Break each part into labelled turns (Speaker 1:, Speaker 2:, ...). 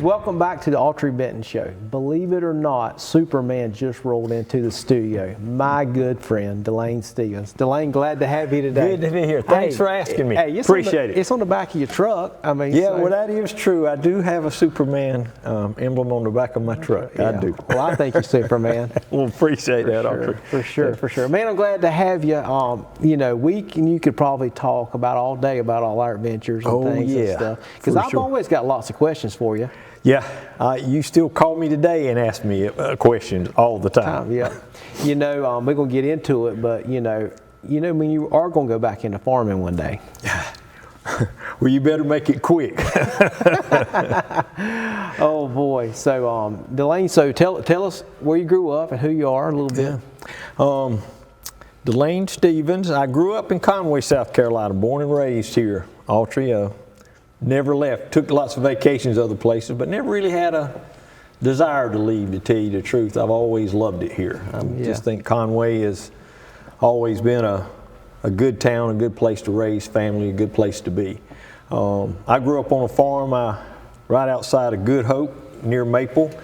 Speaker 1: Welcome back to the Autry Benton Show. Believe it or not, Superman just rolled into the studio. My good friend, Delan Stevens. Delan, glad to have you today.
Speaker 2: Good to be here. Thanks for asking me.
Speaker 1: Hey,
Speaker 2: Appreciate it.
Speaker 1: It's on the back of your truck. I mean,
Speaker 2: yeah, well, that is true. I do have a Superman emblem on the back of my truck.
Speaker 1: Yeah.
Speaker 2: I do.
Speaker 1: Well, I think you're Superman.
Speaker 2: Well, appreciate that, Autry.
Speaker 1: For sure. Man, I'm glad to have you. You know, you could probably talk about all day about all our adventures and things and stuff. Because I've always got lots of questions for you.
Speaker 2: Yeah, you still call me today and ask me questions all the time.
Speaker 1: Yeah, you know, we're gonna get into it, but you know, when you are gonna go back into farming one day.
Speaker 2: Well, you better make it quick.
Speaker 1: Oh boy. So, Delan, so tell us where you grew up and who you are a little bit.
Speaker 2: Yeah. Delan Stevens. I grew up in Conway, South Carolina, born and raised here. Autry. Never left. Took lots of vacations other places, but never really had a desire to leave, to tell you the truth. I've always loved it here. I just think Conway has always been a good town, a good place to raise family, a good place to be. I grew up on a farm right outside of Good Hope, near Maple,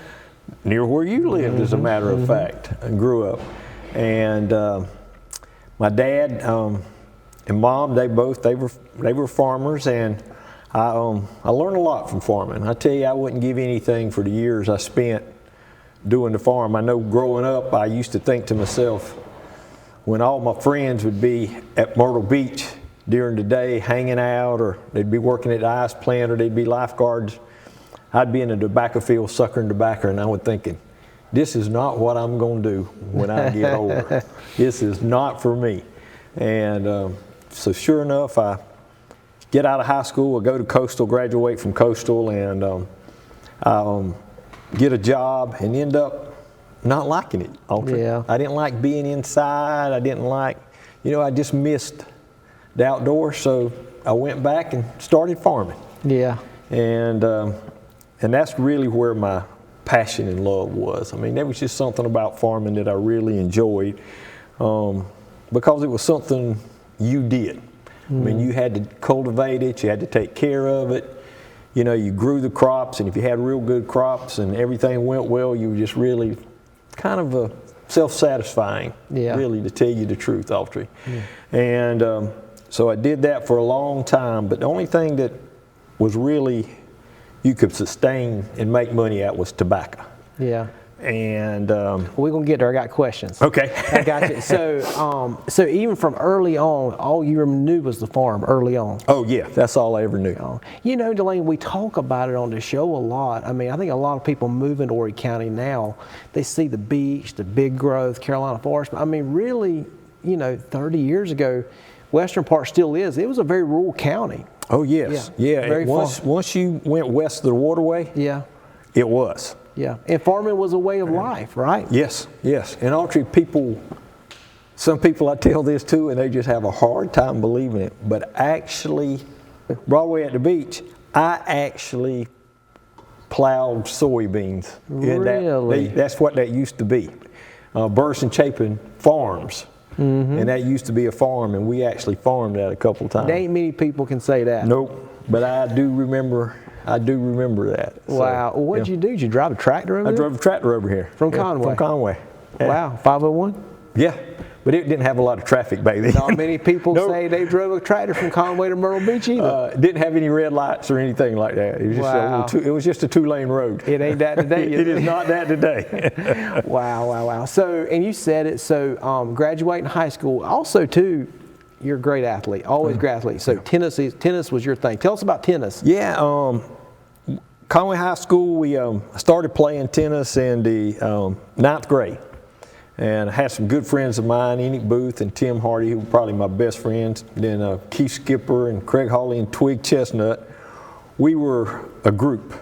Speaker 2: near where you lived, as a matter of fact. I grew up. And my dad and mom, they were farmers, and I learned a lot from farming. I tell you, I wouldn't give anything for the years I spent doing the farm. I know growing up, I used to think to myself, when all my friends would be at Myrtle Beach during the day hanging out, or they'd be working at the ice plant, or they'd be lifeguards, I'd be in a tobacco field suckering tobacco, and I was thinking, this is not what I'm going to do when I get older. This is not for me. And so sure enough, I get out of high school, I go to Coastal, graduate from Coastal, and get a job and end up not liking it.
Speaker 1: Yeah.
Speaker 2: I didn't like being inside. I didn't like, I just missed the outdoors, so I went back and started farming.
Speaker 1: Yeah.
Speaker 2: And that's really where my passion and love was. I mean, there was just something about farming that I really enjoyed, because it was something you did. I mean, you had to cultivate it, you had to take care of it. You grew the crops, and if you had real good crops and everything went well, you were just really kind of self-satisfying, really, to tell you the truth, Autry. And so I did that for a long time, but the only thing that was really you could sustain and make money at was tobacco.
Speaker 1: Yeah.
Speaker 2: And
Speaker 1: we're gonna get there. I got questions.
Speaker 2: Okay.
Speaker 1: I got you. So even from early on, all you knew was the farm early on.
Speaker 2: Oh yeah, that's all I ever knew.
Speaker 1: You know, Delan, we talk about it on the show a lot. I mean, I think a lot of people move into Horry County now. They see the beach, the big growth, Carolina forest. I mean, really, 30 years ago, western part still is. It was a very rural county.
Speaker 2: Oh yes, yeah. Once you went west of the waterway, it was.
Speaker 1: Yeah, and farming was a way of life, right?
Speaker 2: Yes. And Autry, some people I tell this to, and they just have a hard time believing it, but actually, Broadway at the beach, I actually plowed soybeans.
Speaker 1: Really?
Speaker 2: That's what that used to be. Burris and Chapin Farms, and that used to be a farm, and we actually farmed that a couple times.
Speaker 1: There ain't many people can say that.
Speaker 2: Nope, but I do remember that.
Speaker 1: Wow.
Speaker 2: So,
Speaker 1: well, what did you do? Did you drive a tractor over there?
Speaker 2: I drove a tractor over here.
Speaker 1: From Conway?
Speaker 2: From Conway. Yeah.
Speaker 1: Wow. 501?
Speaker 2: Yeah. But it didn't have a lot of traffic back then.
Speaker 1: Not many people say they drove a tractor from Conway to Myrtle Beach either.
Speaker 2: Didn't have any red lights or anything like that. It was it was just a 2-lane road.
Speaker 1: It ain't that today.
Speaker 2: It is not that today.
Speaker 1: Wow. So, and you said it, so graduating high school, also too, you're a great athlete, always great athlete. So tennis was your thing. Tell us about tennis.
Speaker 2: Yeah, Conway High School, we started playing tennis in the 9th grade. And I had some good friends of mine, Enoch Booth and Tim Hardy, who were probably my best friends. Then Keith Skipper and Craig Hawley and Twig Chestnut. We were a group.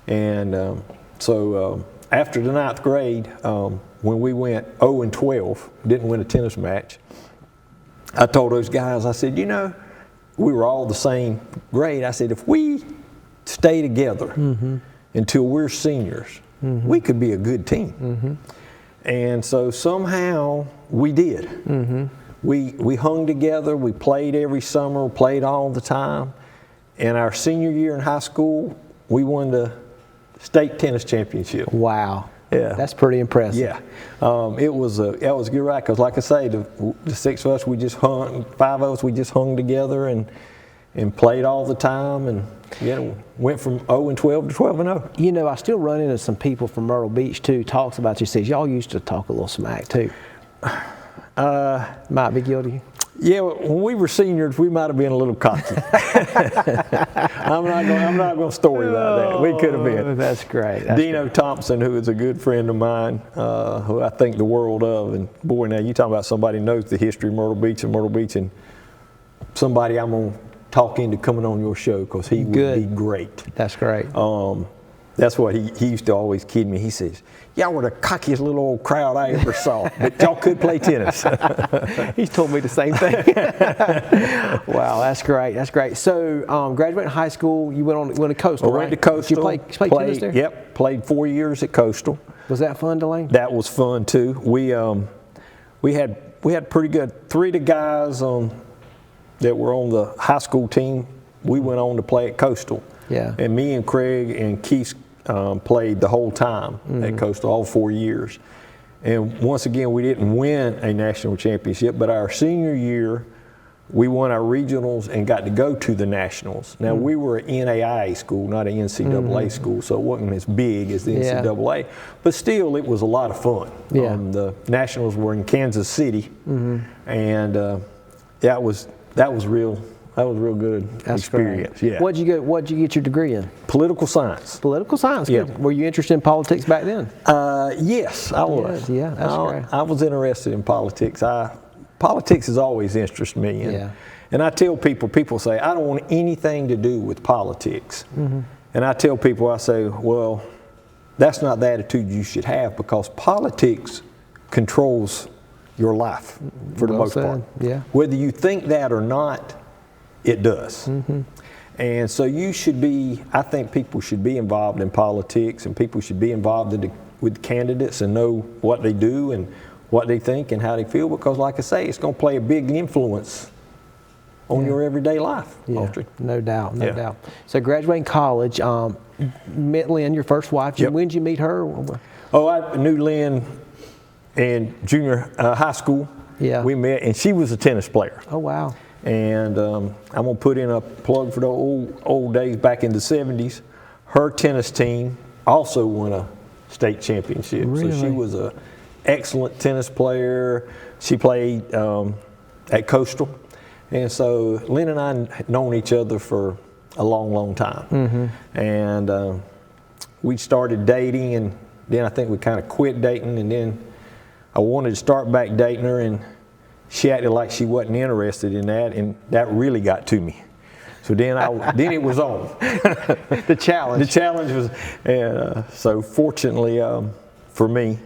Speaker 2: And so after the 9th grade, when we went 0-12, didn't win a tennis match, I told those guys, I said, we were all the same grade. I said, if we stay together until we're seniors, we could be a good team. And so somehow we did. We hung together, we played every summer, played all the time. And our senior year in high school, we won the state tennis championship.
Speaker 1: Wow.
Speaker 2: Yeah.
Speaker 1: That's pretty impressive.
Speaker 2: Yeah. It was a good ride because, like I say, the 6 of us, we just hung, 5 of us, we just hung together and played all the time, and went from 0-12 to 12-0.
Speaker 1: You know, I still run into some people from Myrtle Beach too. Talks about you. Says y'all used to talk a little smack too. Might be guilty.
Speaker 2: Yeah, when we were seniors, we might have been a little cocky. I'm not going to story about that. We could have been.
Speaker 1: That's great.
Speaker 2: Dino Thompson, who is a good friend of mine, who I think the world of, and boy, now you talking about somebody who knows the history of Myrtle Beach, and somebody I'm going to talk into coming on your show because he would be great.
Speaker 1: That's great.
Speaker 2: That's what he used to always kid me. He says, y'all were the cockiest little old crowd I ever saw, but y'all could play tennis.
Speaker 1: He's told me the same thing. Wow, that's great. That's great. So, graduating high school, you went to Coastal, right?
Speaker 2: Went to Coastal.
Speaker 1: Did you play tennis there?
Speaker 2: Yep, played 4 years at Coastal.
Speaker 1: Was that fun, Delan?
Speaker 2: That was fun too. We had pretty good. 3 of the guys that were on the high school team, we went on to play at Coastal.
Speaker 1: Yeah.
Speaker 2: And me and Craig and Keith played the whole time at Coastal, all 4 years. And once again, we didn't win a national championship, but our senior year, we won our regionals and got to go to the nationals. Now, we were an NAIA school, not an NCAA school, so it wasn't as big as the NCAA. But still, it was a lot of fun.
Speaker 1: Yeah.
Speaker 2: The nationals were in Kansas City, and that was real. That was a real good experience.
Speaker 1: Great.
Speaker 2: Yeah.
Speaker 1: What'd you get your degree in?
Speaker 2: Political science.
Speaker 1: Political science.
Speaker 2: Yeah.
Speaker 1: Good. Were you interested in politics back then?
Speaker 2: Yes, I was.
Speaker 1: Yeah, that's great.
Speaker 2: I was interested in politics. Politics has always interested me. And I tell people say, I don't want anything to do with politics. And I tell people, I say, well, that's not the attitude you should have because politics controls your life for the most part.
Speaker 1: Yeah.
Speaker 2: Whether you think that or not, it does. And so I think people should be involved in politics, and people should be involved with candidates and know what they do and what they think and how they feel, because like I say, it's going to play a big influence on your everyday life. Autry.
Speaker 1: No doubt, no doubt. So graduating college, met Lynn, your first wife. When did you meet her?
Speaker 2: Oh, I knew Lynn in junior high school.
Speaker 1: Yeah.
Speaker 2: We met, and she was a tennis player.
Speaker 1: Oh, wow.
Speaker 2: And I'm going to put in a plug for the old days back in the 70s. Her tennis team also won a state championship.
Speaker 1: Really?
Speaker 2: So she was an excellent tennis player. She played at Coastal. And so Lynn and I had known each other for a long, long time. And we started dating, and then I think we kind of quit dating, and then I wanted to start back dating her, and she acted like she wasn't interested in that, and that really got to me. So then it was on.
Speaker 1: The challenge.
Speaker 2: The challenge was, and so fortunately for me,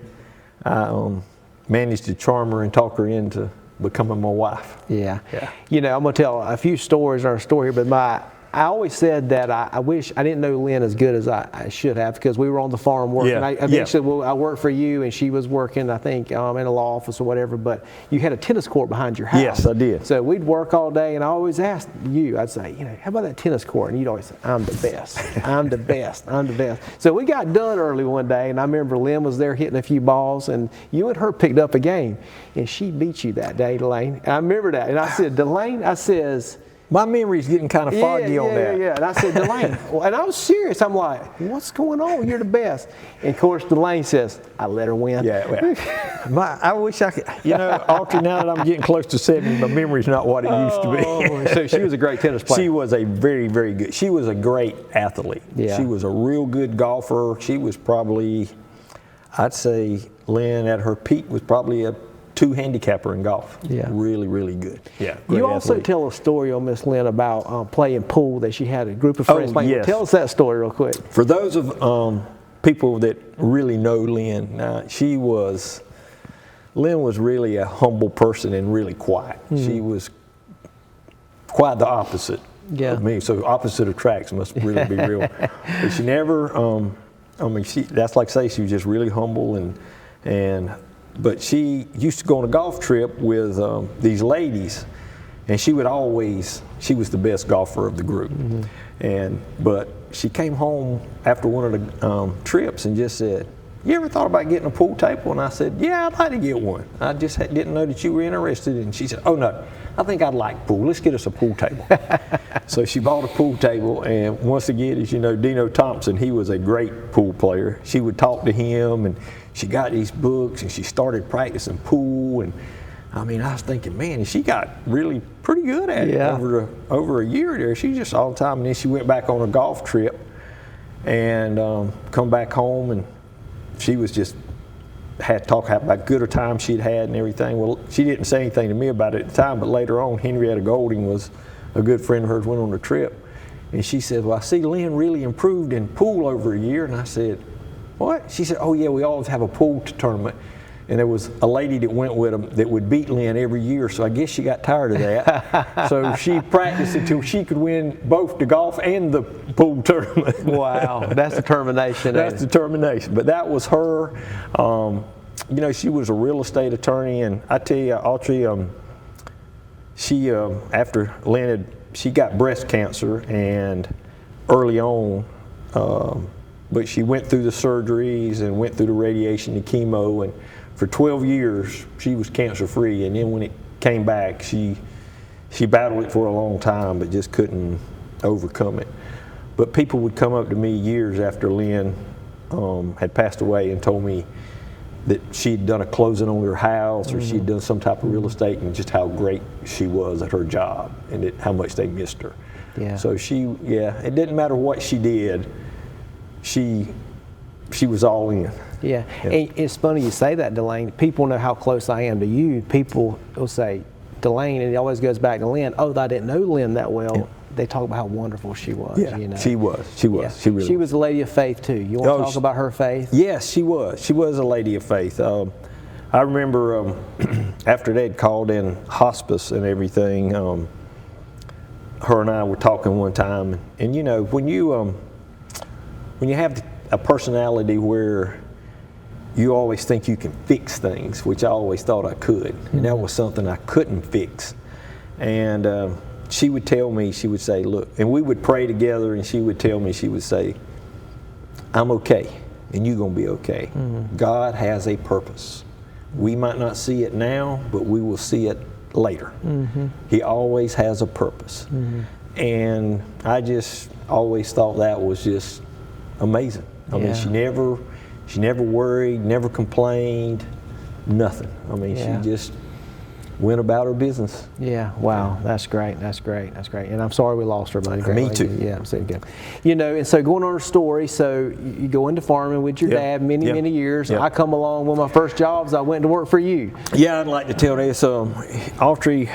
Speaker 2: I managed to charm her and talk her into becoming my wife.
Speaker 1: Yeah. You know, I'm going to tell a few stories in our story, but I always said that I wish I didn't know Lynn as good as I should have, because we were on the farm working. I worked for you, and she was working, I think, in a law office or whatever, but you had a tennis court behind your house.
Speaker 2: Yes, I did.
Speaker 1: So we'd work all day, and I always asked you, I'd say, how about that tennis court? And you'd always say, I'm the best. I'm the best. I'm the best. So we got done early one day, and I remember Lynn was there hitting a few balls, and you and her picked up a game, and she beat you that day, Delan. I remember that. And I said, Delan, I says,
Speaker 2: my memory's getting kind of foggy on that.
Speaker 1: Yeah. And I said, Delan, and I was serious. I'm like, what's going on? You're the best. And of course, Delan says, I let her win.
Speaker 2: I wish I could. You know, Autry, now that I'm getting close to 70, my memory's not what it used to be.
Speaker 1: So she was a great tennis player.
Speaker 2: She was a very, very good. She was a great athlete.
Speaker 1: Yeah.
Speaker 2: She was a real good golfer. She was probably, I'd say, Lynn at her peak was probably a 2 handicapper in golf.
Speaker 1: Yeah.
Speaker 2: Really, really good. Yeah.
Speaker 1: You also
Speaker 2: athlete.
Speaker 1: tell a story on Miss Lynn about playing pool, that she had a group of friends playing.
Speaker 2: Yes.
Speaker 1: Tell us that story real quick.
Speaker 2: For those of people that really know Lynn, Lynn was really a humble person and really quiet. She was quite the opposite of me. So opposite attracts must really be real. But she never, that's like say she was just really humble but she used to go on a golf trip with these ladies, and she was the best golfer of the group. But she came home after one of the trips and just said, "You ever thought about getting a pool table?" And I said, "Yeah, I'd like to get one. I just didn't know that you were interested." And she said, "Oh no, I think I'd like pool. Let's get us a pool table." So she bought a pool table, and once again, as you know, Dino Thompson, he was a great pool player. She would talk to him, and she got these books, and she started practicing pool. And I mean, I was thinking, man, she got really pretty good at it over a year there. She just all the time, and then she went back on a golf trip, and come back home, and she was just had to talk about good a time she'd had and everything. Well, she didn't say anything to me about it at the time, but later on, Henrietta Golding was a good friend of hers, went on a trip, and she said, "Well, I see Lynn really improved in pool over a year." And I said, "What?" She said, "Oh yeah, we always have a pool tournament." And there was a lady that went with them that would beat Lynn every year, so I guess she got tired of that. So she practiced until she could win both the golf and the pool tournament.
Speaker 1: Wow, that's determination.
Speaker 2: That's determination. But that was her. You know, she was a real estate attorney, and I tell you, Autry, she after Lynn she got breast cancer, and early on, but she went through the surgeries and went through the radiation and chemo, and for 12 years she was cancer free. And then when it came back, she battled it for a long time, but just couldn't overcome it. But people would come up to me years after Lynn had passed away and told me that she'd done a closing on her house, or she'd done some type of real estate, and just how great she was at her job, and how much they missed her.
Speaker 1: Yeah.
Speaker 2: So it didn't matter what she did, she was all in.
Speaker 1: Yeah. And it's funny you say that, Delan. People know how close I am to you. People will say, Delan, and it always goes back to Lynn. "Oh, I didn't know Lynn that well." Yeah. They talk about how wonderful she was.
Speaker 2: Yeah,
Speaker 1: you know?
Speaker 2: she was.
Speaker 1: Yeah.
Speaker 2: She really
Speaker 1: was a lady of faith too. You want to talk about her faith?
Speaker 2: Yes, she was. She was a lady of faith. I remember after they'd called in hospice and everything, her and I were talking one time, and you know, when you have a personality where you always think you can fix things, which I always thought I could, and that was something I couldn't fix. And she would tell me, she would say, "Look," and we would pray together, and she would tell me, she would say, "I'm okay, and you're going to be okay. God has a purpose. We might not see it now, but we will see it later. He always has a purpose." And I just always thought that was just amazing. I mean, she never worried, never complained, nothing. I mean, she just went about her business.
Speaker 1: Yeah, wow, that's great, that's great, that's great. And I'm sorry we lost her, buddy.
Speaker 2: Me too.
Speaker 1: Yeah, I'm saying good. You know, and so going on her story, so you go into farming with your dad many years. I come along, one of my first jobs, I went to work for you.
Speaker 2: Yeah, I'd like to tell this. Autry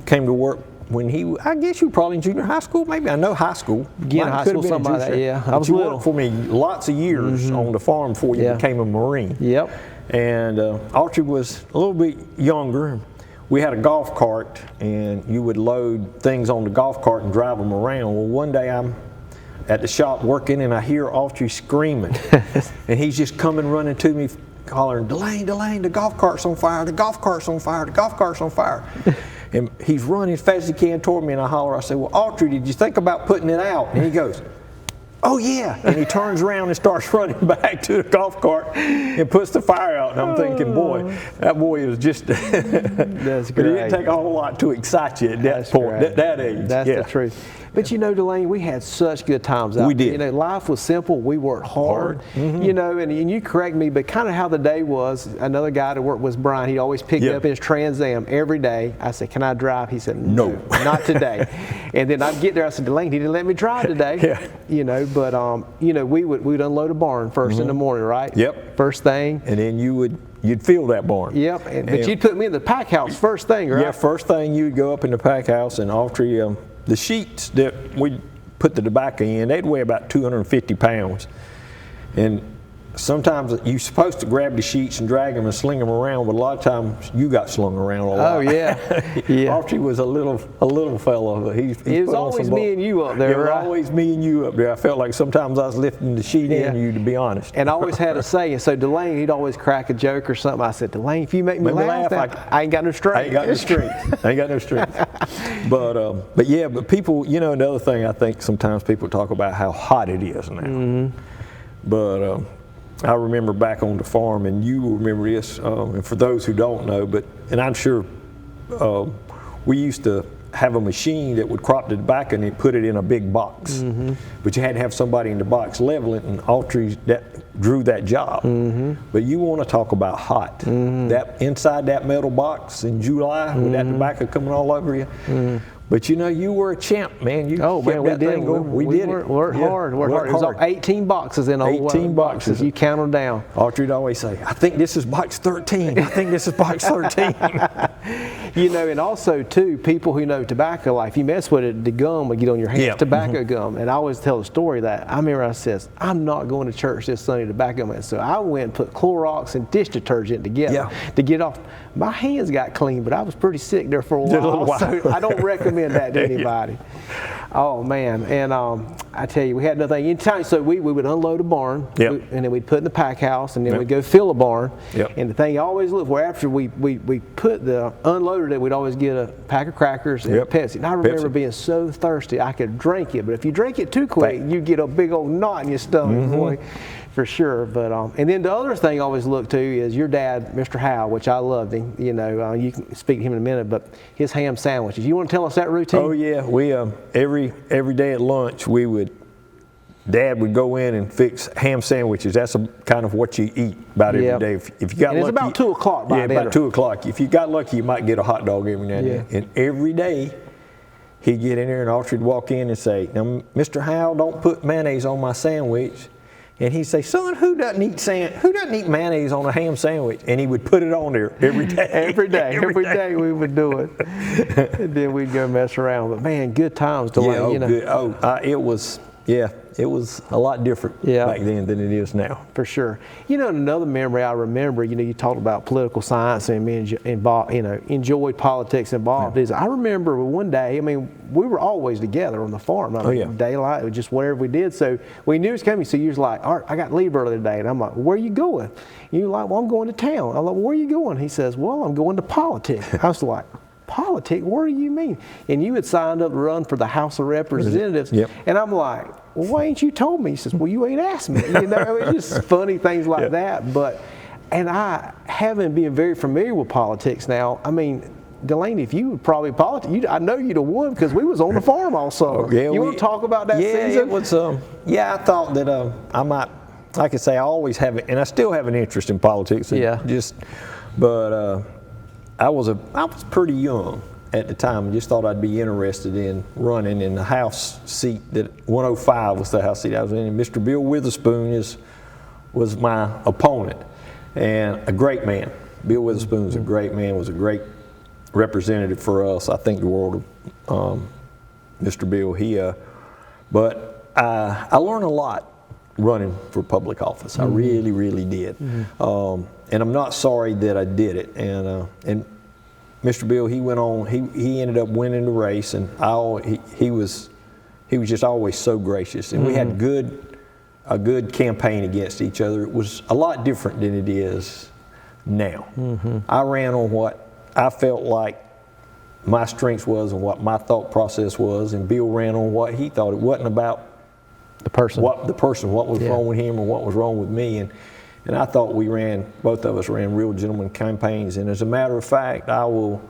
Speaker 2: came to work when I guess you were probably in junior high school, maybe. I know high school.
Speaker 1: Yeah, high school, something like that, yeah.
Speaker 2: I was little. You worked for me lots of years on the farm before you became a Marine.
Speaker 1: Yep. And
Speaker 2: Autry was a little bit younger. We had a golf cart, and you would load things on the golf cart and drive them around. Well, one day I'm at the shop working, and I hear Autry screaming. And he's just coming running to me, hollering, "Delan, the golf cart's on fire, the golf cart's on fire, the golf cart's on fire." And he's running as fast as he can toward me, and I holler, I say, "Well, Autry, did you think about putting it out?" And he goes, "Oh yeah," and he turns around and starts running back to the golf cart and puts the fire out. And I'm thinking, boy, that boy is just,
Speaker 1: that's great.
Speaker 2: But it didn't take a whole lot to excite you at that point, at that age.
Speaker 1: That's the truth. But you know, Delan, we had such good times out
Speaker 2: We did.
Speaker 1: You know, life was simple. We worked hard. You know, and you correct me, but kind of how the day was, another guy that worked was Brian. He always picked me up in his Trans Am every day. I said, "Can I drive?" He said, "No, not today." And then I'd get there, I said, "Delan, he didn't let me drive today." You know, but you know, we'd unload a barn first in the morning, right?
Speaker 2: Yep.
Speaker 1: First thing.
Speaker 2: And then you'd fill that barn.
Speaker 1: Yep. But you'd put me in the pack house first thing, right?
Speaker 2: Yeah, first thing you'd go up in the pack house, and Autry, the sheets that we put the tobacco in, they'd weigh about 250 pounds. And sometimes you're supposed to grab the sheets and drag them and sling them around, but a lot of times you got slung around a lot.
Speaker 1: Oh yeah, yeah.
Speaker 2: Autry was a little fellow.
Speaker 1: It was always me and you up there.
Speaker 2: It was always me and you up there. I felt like sometimes I was lifting the sheet in you, to be honest.
Speaker 1: And I always had a saying. So Delan, he'd always crack a joke or something. I said, Delan, if you make me laugh, I ain't got no strength.
Speaker 2: I ain't got no strength. I ain't got no strength. But yeah, but people, you know, another thing I think sometimes people talk about how hot it is now. Mm-hmm. But I remember back on the farm, and you will remember this, and for those who don't know, and I'm sure we used to have a machine that would crop the tobacco and put it in a big box. Mm-hmm. But you had to have somebody in the box level it, and Autry drew that job. Mm-hmm. But you want to talk about hot. Mm-hmm. That inside that metal box in July with that tobacco coming all over you. Mm-hmm. But you know, you were a champ, man. We did. We
Speaker 1: worked hard. It was 18 boxes in old
Speaker 2: 18 boxes.
Speaker 1: You count them down.
Speaker 2: Autry'd always say, I think this is box 13. I think this is box 13.
Speaker 1: You know, and also, too, people who know tobacco, like if you mess with it, the gum would get on your hands, tobacco gum. And I always tell the story that I remember I says, I'm not going to church this Sunday, tobacco man. So I went and put Clorox and dish detergent together to get off. My hands got clean, but I was pretty sick there for a while. So I don't recommend that to anybody. Oh man, and I tell you, we had another thing. Anytime, so we would unload a barn, and then we'd put it in the pack house, and then we'd go fill a barn. And the thing you always look for after we put the unloaded it, we'd always get a pack of crackers and Pepsi. And I remember being so thirsty I could drink it, but if you drink it too quick, you get a big old knot in your stomach, boy. For sure, but and then the other thing I always look to is your dad, Mr. Howe, which I loved him. You know, you can speak to him in a minute, but his ham sandwiches. You want to tell us that routine? Oh
Speaker 2: yeah, we every day at lunch Dad would go in and fix ham sandwiches. That's kind of what you eat about every day. If you got lucky,
Speaker 1: it's about 2 o'clock by dinner.
Speaker 2: About 2 o'clock. If you got lucky, you might get a hot dog every now and then. And every day he'd get in there and Autry'd walk in and say, "Now, Mr. Howe, don't put mayonnaise on my sandwich." And he'd say, "Son, who doesn't eat mayonnaise on a ham sandwich?" And he would put it on there every day.
Speaker 1: every day we would do it. And then we'd go mess around. But man, good times, Delan. You know.
Speaker 2: Good. It was a lot different back then than it is now.
Speaker 1: For sure. You know, another memory I remember, you know, you talked about political science and me enjoyed politics involved. Is I remember one day, I mean, we were always together on the farm. I mean, daylight, it was just whatever we did. So we knew it was coming. So you was like, "All right, I got to leave early today." And I'm like, "Where are you going?" And you're like, "Well, I'm going to town." I'm like, "Where are you going?" He says, "Well, I'm going to politics." I was like, "Politics? What do you mean?" And you had signed up to run for the House of Representatives. And I'm like, "Well, why ain't you told me?" He says, "Well, you ain't asked me." You know, it's just funny things like that. But, and I haven't been very familiar with politics now. I mean, Delaney, if you would probably politics, I know you'd have won because we was on the farm all summer. You want to talk about that season?
Speaker 2: It was. I thought that I might, like I say, I always have it, and I still have an interest in politics. But I was pretty young at the time. I just thought I'd be interested in running in the House seat. That 105 was the House seat I was in. And Mr. Bill Witherspoon was my opponent, and a great man. Bill Witherspoon was a great man. Was a great representative for us. I think the world of Mr. Bill. But I learned a lot running for public office. I really, really did. And I'm not sorry that I did it. And Mr. Bill, he went on. He ended up winning the race, and he was just always so gracious. And we had a good campaign against each other. It was a lot different than it is now. I ran on what I felt like my strengths was and what my thought process was, and Bill ran on what he thought. It wasn't about
Speaker 1: the person.
Speaker 2: What was wrong with him or what was wrong with me. And I thought both of us ran real gentleman campaigns. And as a matter of fact, I will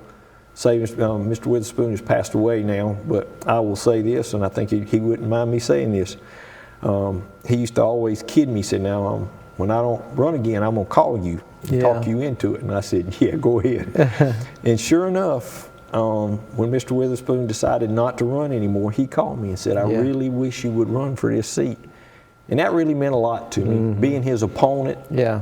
Speaker 2: say Mr. Witherspoon has passed away now, but I will say this, and I think he wouldn't mind me saying this. He used to always kid me, said, "Now, when I don't run again, I'm going to call you and talk you into it." And I said, "Yeah, go ahead." And sure enough, when Mr. Witherspoon decided not to run anymore, he called me and said, "I really wish you would run for this seat." And that really meant a lot to me, being his opponent,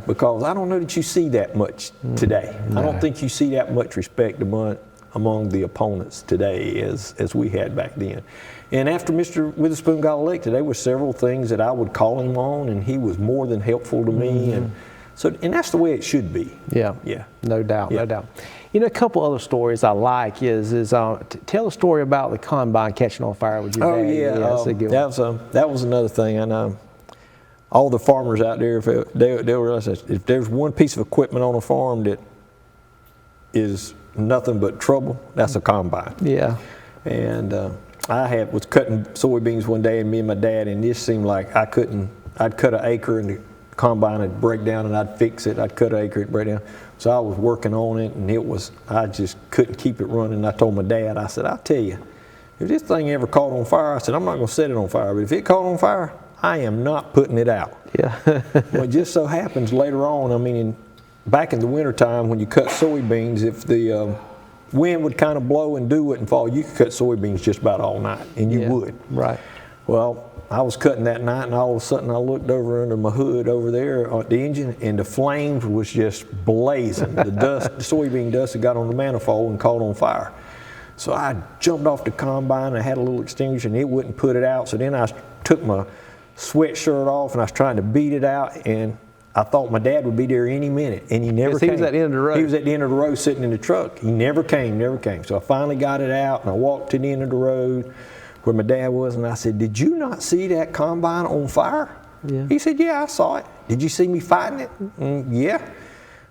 Speaker 2: because I don't know that you see that much today. I don't think you see that much respect among among the opponents today as we had back then. And after Mr. Witherspoon got elected, there were several things that I would call him on, and he was more than helpful to me. And that's the way it should be.
Speaker 1: Yeah.
Speaker 2: Yeah.
Speaker 1: No doubt.
Speaker 2: Yeah.
Speaker 1: No doubt. You know, a couple other stories I like is tell a story about the combine catching on fire with your dad.
Speaker 2: Yeah.
Speaker 1: That's a good one.
Speaker 2: That was another thing. I know all the farmers out there, they'll realize that if there's one piece of equipment on a farm that is nothing but trouble, that's a combine.
Speaker 1: Yeah.
Speaker 2: And I was cutting soybeans one day, and me and my dad, and this seemed like I'd cut an acre and the combine would break down, and I'd fix it. I'd cut an acre, it'd break down. So I was working on it, and I just couldn't keep it running. I told my dad, I said, I'll tell you, if this thing ever caught on fire, I said, I'm not going to set it on fire, but if it caught on fire, I am not putting it out.
Speaker 1: Yeah.
Speaker 2: Well, it just so happens later on, I mean, back in the wintertime when you cut soybeans, if the wind would kind of blow and dew wouldn't fall, you could cut soybeans just about all night, and you would.
Speaker 1: Right.
Speaker 2: Well, I was cutting that night, and all of a sudden I looked over under my hood over there at the engine, and the flames was just blazing. The dust, the soybean dust had got on the manifold and caught on fire. So I jumped off the combine, and I had a little extinguisher, and it wouldn't put it out. So then I took my sweatshirt off, and I was trying to beat it out, and I thought my dad would be there any minute, and he never came.
Speaker 1: He was at the end of the road.
Speaker 2: He was at the end of the road sitting in the truck. He never came. So I finally got it out, and I walked to the end of the road where my dad was, and I said, did you not see that combine on fire?
Speaker 1: Yeah.
Speaker 2: He said, yeah, I saw it. Did you see me fighting it? Yeah.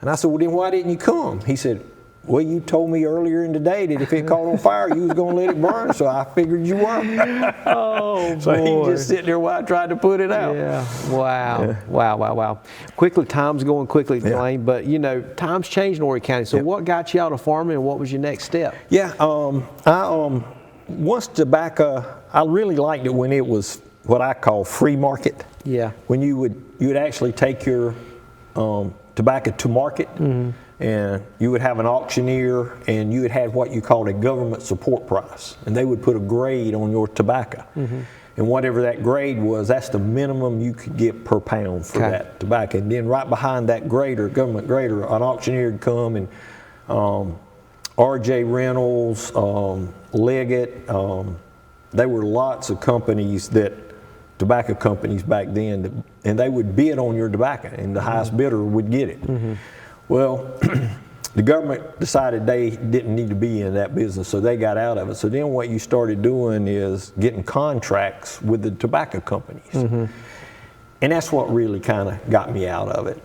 Speaker 2: And I said, well, then why didn't you come? He said, well, you told me earlier in the day that if it caught on fire, you was going to let it burn, so I figured you were.
Speaker 1: Oh,
Speaker 2: so
Speaker 1: boy.
Speaker 2: he just sitting there while I tried to put it out.
Speaker 1: Yeah. Wow.
Speaker 2: Yeah.
Speaker 1: Wow. Quickly, time's going quickly, Delan, but you know, time's changed in Horry County. So what got you out of farming, and what was your next step?
Speaker 2: Yeah. Once tobacco, I really liked it when it was what I call free market.
Speaker 1: Yeah.
Speaker 2: When you would actually take your tobacco to market, and you would have an auctioneer, and you would have what you called a government support price, and they would put a grade on your tobacco. And whatever that grade was, that's the minimum you could get per pound for that tobacco. And then right behind that grader, government grader, an auctioneer would come, and RJ Reynolds, Leggett, there were lots of companies tobacco companies back then, and they would bid on your tobacco, and the highest bidder would get it. Well, the government decided they didn't need to be in that business, so they got out of it. So then what you started doing is getting contracts with the tobacco companies. And that's what really kind of got me out of it.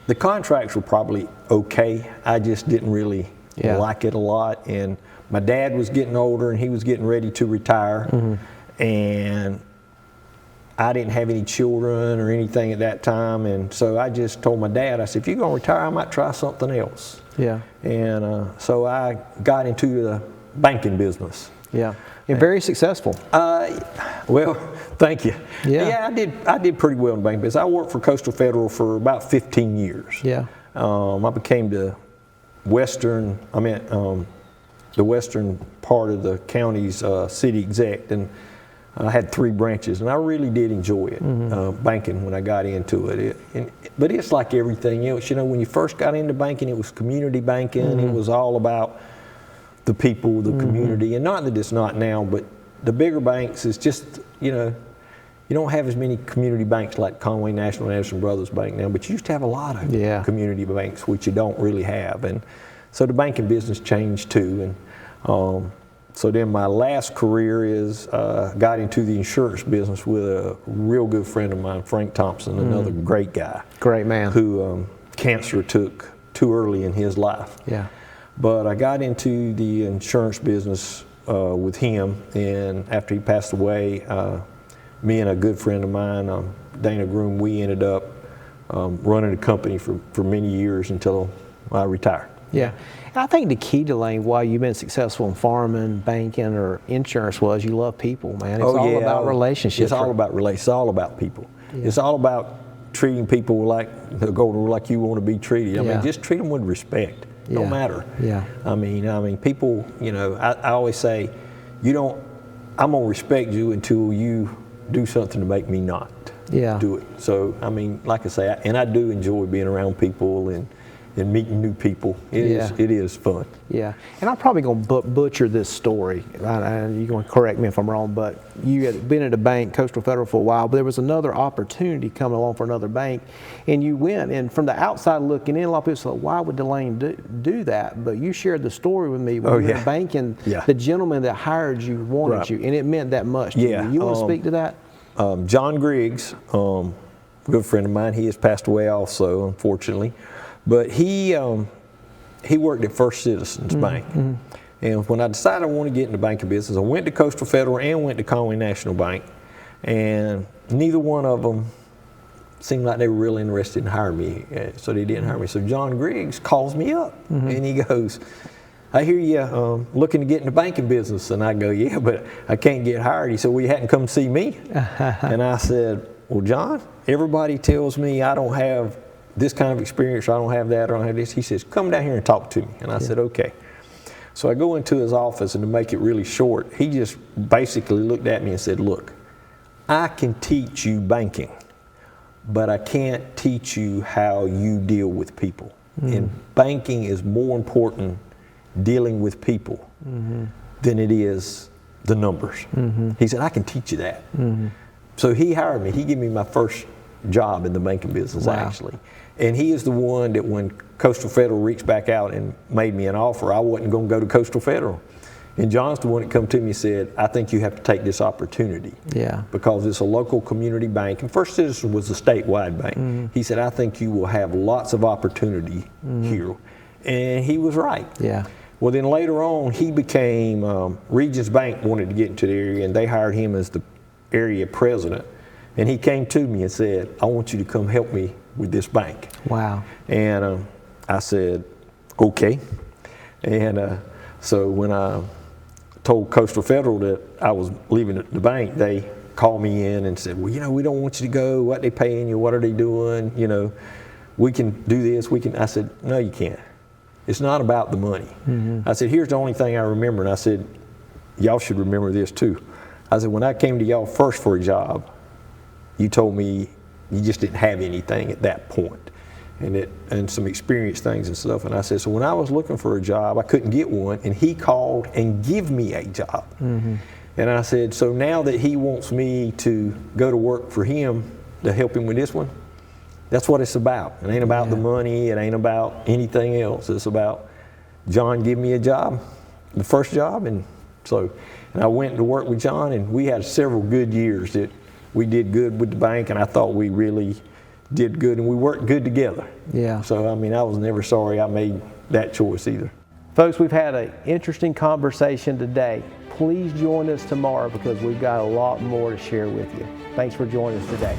Speaker 2: The contracts were probably okay. I just didn't really like it a lot. And my dad was getting older, and he was getting ready to retire. And I didn't have any children or anything at that time, and so I just told my dad, I said, if you're going to retire, I might try something else. Yeah. And so I got into the banking business.
Speaker 1: Yeah. And very successful.
Speaker 2: Well, thank you. Yeah, I did pretty well in the banking business. I worked for Coastal Federal for about 15 years. Yeah. I became the western part of the county's city exec, and I had 3 branches, and I really did enjoy it, banking, when I got into it. But it's like everything else. You know, when you first got into banking, it was community banking. It was all about the people, the community, and not that it's not now, but the bigger banks is just, you know, you don't have as many community banks like Conway National and Anderson Brothers Bank now, but you used to have a lot of community banks, which you don't really have. And so the banking business changed too. And so then my last career is got into the insurance business with a real good friend of mine, Frank Thompson, another great guy. Great man. Who cancer took too early in his life. Yeah. But I got into the insurance business with him, and after he passed away, me and a good friend of mine, Dana Groom, we ended up running a company for many years until I retired. Yeah.
Speaker 1: I think the key, Delan, why you've been successful in farming, banking, or insurance was you love people, man. It's all about relationships.
Speaker 2: It's all about relationships. It's all about people. Yeah. It's all about treating people like you want to be treated. I mean, just treat them with respect. No matter. Yeah. I mean, people. You know, I always say, I'm gonna respect you until you do something to make me not do it. So I mean, like I say, and I do enjoy being around people and and meeting new people. It is fun.
Speaker 1: Yeah, and I'm probably going to butcher this story. You're going to correct me if I'm wrong, but you had been at a bank, Coastal Federal, for a while, but there was another opportunity coming along for another bank, and you went, and from the outside looking in, a lot of people said, why would Delan do that? But you shared the story with me when you were in a bank, and the gentleman that hired you wanted you, and it meant that much to you. You want to speak to that?
Speaker 2: John Griggs, good friend of mine, he has passed away also, unfortunately. But he worked at First Citizens Bank. And when I decided I wanted to get into banking business, I went to Coastal Federal and went to Conway National Bank. And neither one of them seemed like they were really interested in hiring me, so they didn't hire me. So John Griggs calls me up, and he goes, I hear you looking to get into banking business. And I go, yeah, but I can't get hired. He said, well, you hadn't come see me? And I said, well, John, everybody tells me I don't have this kind of experience, or I don't have that, or I don't have this. He says, come down here and talk to me. And I said, okay. So I go into his office, and to make it really short, he just basically looked at me and said, look, I can teach you banking, but I can't teach you how you deal with people. And banking is more important dealing with people than it is the numbers. He said, I can teach you that. So he hired me. He gave me my first job in the banking business, actually. And he is the one that when Coastal Federal reached back out and made me an offer, I wasn't going to go to Coastal Federal. And John's the one that come to me and said, I think you have to take this opportunity. Because it's a local community bank. And First Citizens was a statewide bank. He said, I think you will have lots of opportunity here. And he was right. Well, then later on, he became, Regions Bank wanted to get into the area, and they hired him as the area president. And he came to me and said, I want you to come help me with this bank. And I said, okay. And so when I told Coastal Federal that I was leaving the bank, they called me in and said, well, you know, we don't want you to go. What they paying you? What are they doing? You know, we can do this. I said, no, you can't. It's not about the money. I said, here's the only thing I remember. And I said, y'all should remember this too. I said, when I came to y'all first for a job, you told me you just didn't have anything at that point, and some experience things and stuff. And I said, so when I was looking for a job, I couldn't get one, and he called and give me a job. And I said, so now that he wants me to go to work for him to help him with this one, that's what it's about. It ain't about the money. It ain't about anything else. It's about John give me a job, the first job, and I went to work with John, and we had several good years that we did good with the bank, and I thought we really did good, and we worked good together. So, I mean, I was never sorry I made that choice either.
Speaker 1: Folks, we've had an interesting conversation today. Please join us tomorrow because we've got a lot more to share with you. Thanks for joining us today.